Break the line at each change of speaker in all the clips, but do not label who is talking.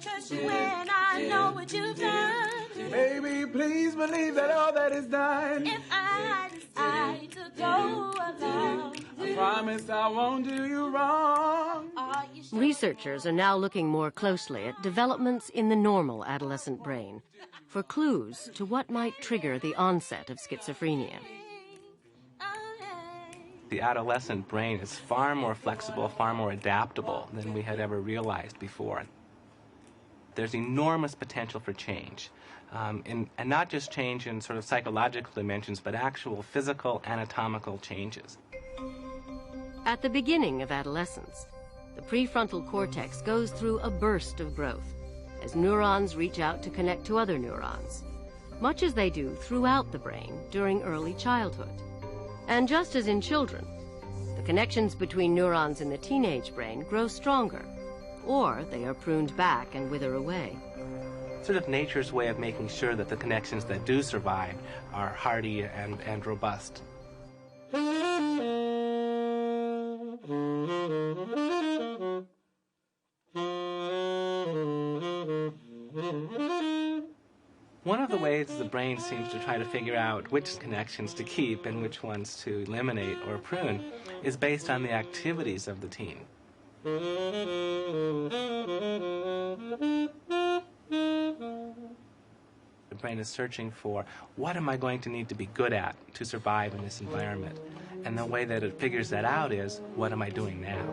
trust you when I know what you've done.
Baby, please believe that all that is done.
If I decide to go along,
I promise I won't do you wrong.
Researchers are now looking more closely at developments in the normal adolescent brain for clues to what might trigger the onset of schizophrenia.
The adolescent brain is far more flexible, far more adaptable than we had ever realized before. There's enormous potential for change, and not just change in sort of psychological dimensions, but actual physical, anatomical changes.
At the beginning of adolescence, the prefrontal cortex goes through a burst of growth as neurons reach out to connect to other neurons, much as they do throughout the brain during early childhood. And just as in children, the connections between neurons in the teenage brain grow stronger, or they are pruned back and wither away.
Sort of nature's way of making sure that the connections that do survive are hardy and robust. One of the ways the brain seems to try to figure out which connections to keep and which ones to eliminate or prune is based on the activities of the teen. The brain is searching for, what am I going to need to be good at to survive in this environment? And the way that it figures that out is, what am I doing now?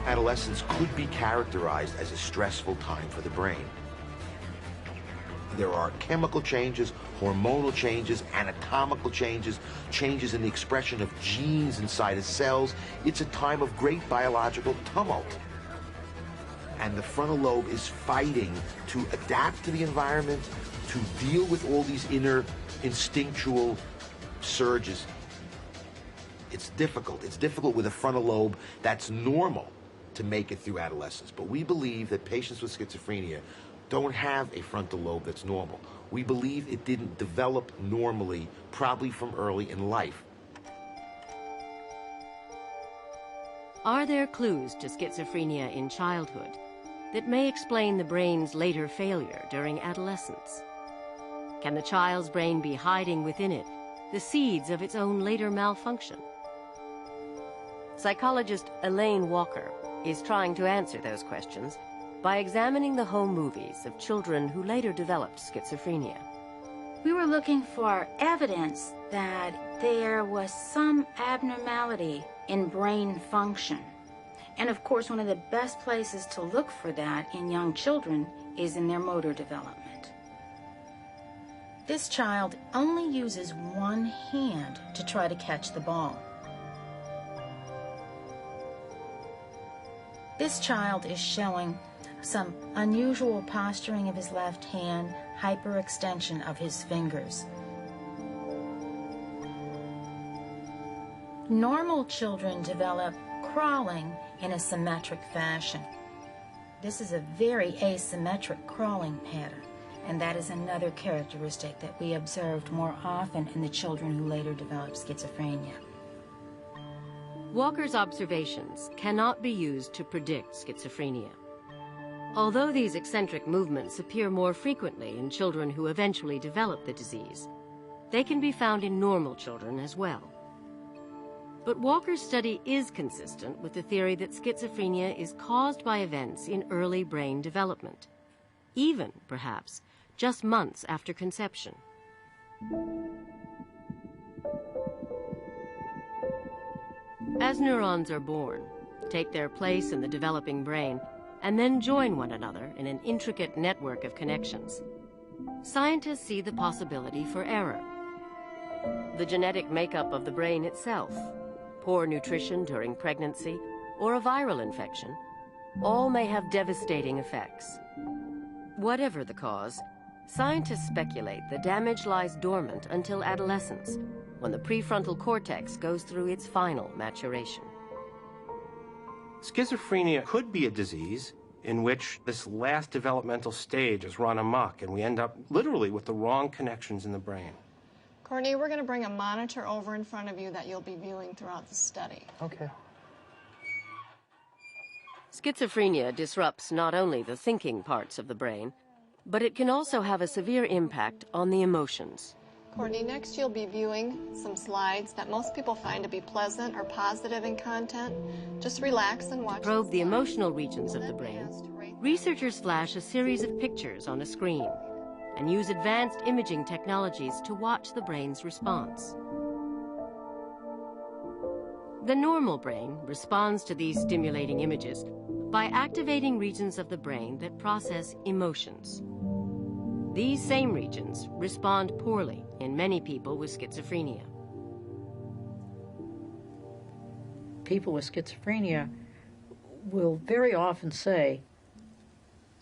Adolescence could be characterized as a stressful time for the brain. There are chemical changes, hormonal changes, anatomical changes, changes in the expression of genes inside of cells. It's a time of great biological tumult. And the frontal lobe is fighting to adapt to the environment, to deal with all these inner instinctual surges. It's difficult. It's difficult with a frontal lobe that's normal to make it through adolescence. But we believe that patients with schizophrenia don't have a frontal lobe that's normal. We believe it didn't develop normally, probably from early in life.
Are there clues to schizophrenia in childhood that may explain the brain's later failure during adolescence? Can the child's brain be hiding within it the seeds of its own later malfunction? Psychologist Elaine Walker is trying to answer those questions by examining the home movies of children who later developed schizophrenia.
We were looking for evidence that there was some abnormality in brain function. And of course, one of the best places to look for that in young children is in their motor development. This child only uses one hand to try to catch the ball. This child is showing some unusual posturing of his left hand, hyperextension of his fingers. Normal children develop crawling in a symmetric fashion. This is a very asymmetric crawling pattern, and that is another characteristic that we observed more often in the children who later developed schizophrenia.
Walker's observations cannot be used to predict schizophrenia. Although these eccentric movements appear more frequently in children who eventually develop the disease, they can be found in normal children as well. But Walker's study is consistent with the theory that schizophrenia is caused by events in early brain development, even, perhaps, just months after conception. As neurons are born, take their place in the developing brain, and then join one another in an intricate network of connections, scientists see the possibility for error. The genetic makeup of the brain itself, poor nutrition during pregnancy, or a viral infection, all may have devastating effects. Whatever the cause, scientists speculate the damage lies dormant until adolescence, when the prefrontal cortex goes through its final maturation.
Schizophrenia could be a disease in which this last developmental stage is run amok, and we end up literally with the wrong connections in the brain.
Courtney, we're going to bring a monitor over in front of you that you'll be viewing throughout the study.
Okay.
Schizophrenia disrupts not only the thinking parts of the brain, but it can also have a severe impact on the emotions.
Courtney, next you'll be viewing some slides that most people find to be pleasant or positive in content. Just relax and watch.
To probe the emotional regions of the brain, researchers flash a series of pictures on a screen and use advanced imaging technologies to watch the brain's response. The normal brain responds to these stimulating images by activating regions of the brain that process emotions. These same regions respond poorly in many people with schizophrenia.
People with schizophrenia will very often say,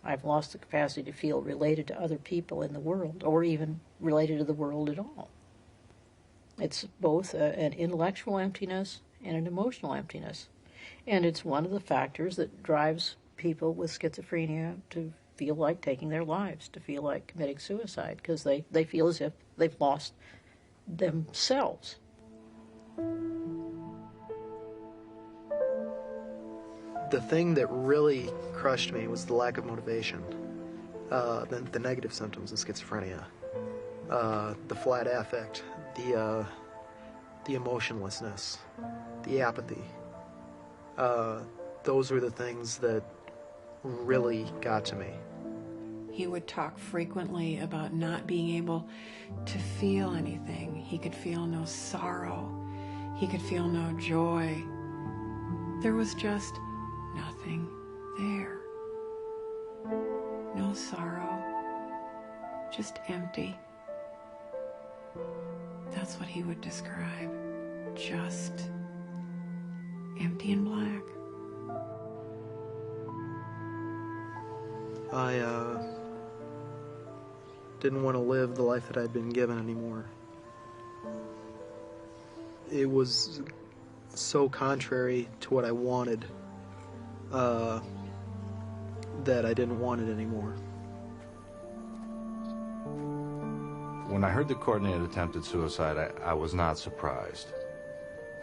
I've lost the capacity to feel related to other people in the world, or even related to the world at all. It's both an intellectual emptiness and an emotional emptiness. And it's one of the factors that drives people with schizophrenia to feel like taking their lives, to feel like committing suicide, because they feel as if they've lost themselves.
The thing that really crushed me was the lack of motivation, the negative symptoms of schizophrenia, the flat affect, the emotionlessness, the apathy. Those were the things that really got to me.
He would talk frequently about not being able to feel anything. He could feel no sorrow. He could feel no joy. There was just nothing there. No sorrow, just empty. That's what he would describe, just empty and black.
I didn't want to live the life that I'd been given anymore. It was so contrary to what I wanted that I didn't want it anymore.
When I heard that Courtney had attempted suicide, I was not surprised.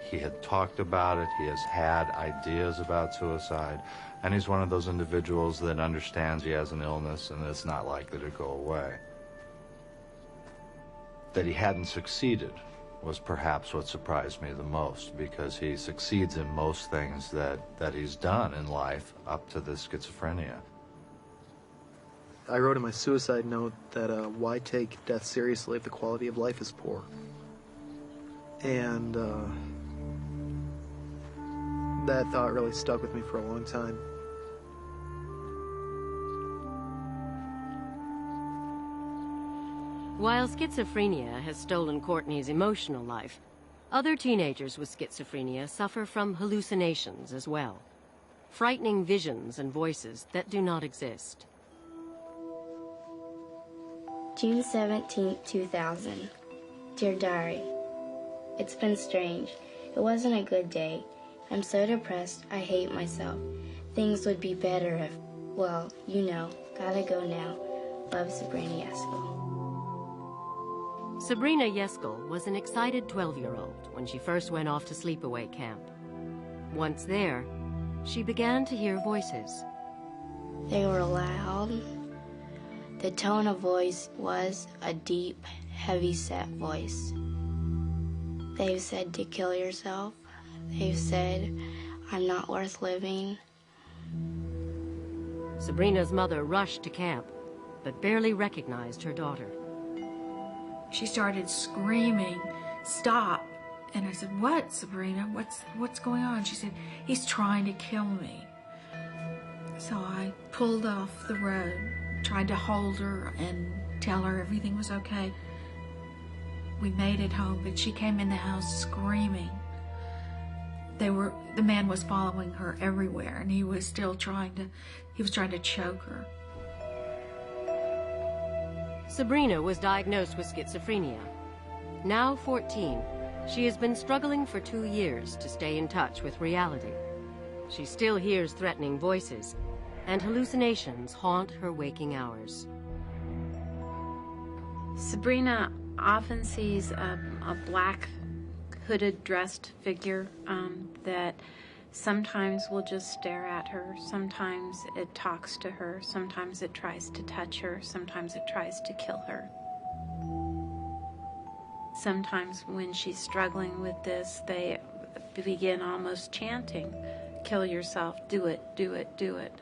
He had talked about it, he has had ideas about suicide, and he's one of those individuals that understands he has an illness and it's not likely to go away. That he hadn't succeeded was perhaps what surprised me the most, because he succeeds in most things that he's done in life up to this schizophrenia.
I wrote in my suicide note that why take death seriously if the quality of life is poor? And that thought really stuck with me for a long time.
While schizophrenia has stolen Courtney's emotional life, other teenagers with schizophrenia suffer from hallucinations as well. Frightening visions and voices that do not exist.
June 17, 2000. Dear Diary, it's been strange. It wasn't a good day. I'm so depressed, I hate myself. Things would be better if, well, you know, gotta go now. Love, Sabrina Yeskel.
Sabrina Yeskel was an excited 12-year-old when she first went off to sleepaway camp. Once there, she began to hear voices.
They were loud. The tone of voice was a deep, heavy-set voice. They've said to kill yourself. They've said, I'm not worth living.
Sabrina's mother rushed to camp, but barely recognized her daughter.
She started screaming, stop. And I said, what, Sabrina? What's going on? She said, he's trying to kill me. So I pulled off the road, tried to hold her and tell her everything was okay. We made it home, but she came in the house screaming. The man was following her everywhere, and he was trying to choke her.
Sabrina was diagnosed with schizophrenia. Now 14, she has been struggling for 2 years to stay in touch with reality. She still hears threatening voices, and hallucinations haunt her waking hours.
Sabrina,
often sees a black hooded dressed figure that sometimes will just stare at her, sometimes it talks to her, sometimes it tries to touch her, sometimes it tries to kill her. Sometimes when she's struggling with this, they begin almost chanting, "Kill yourself, do it, do it, do it."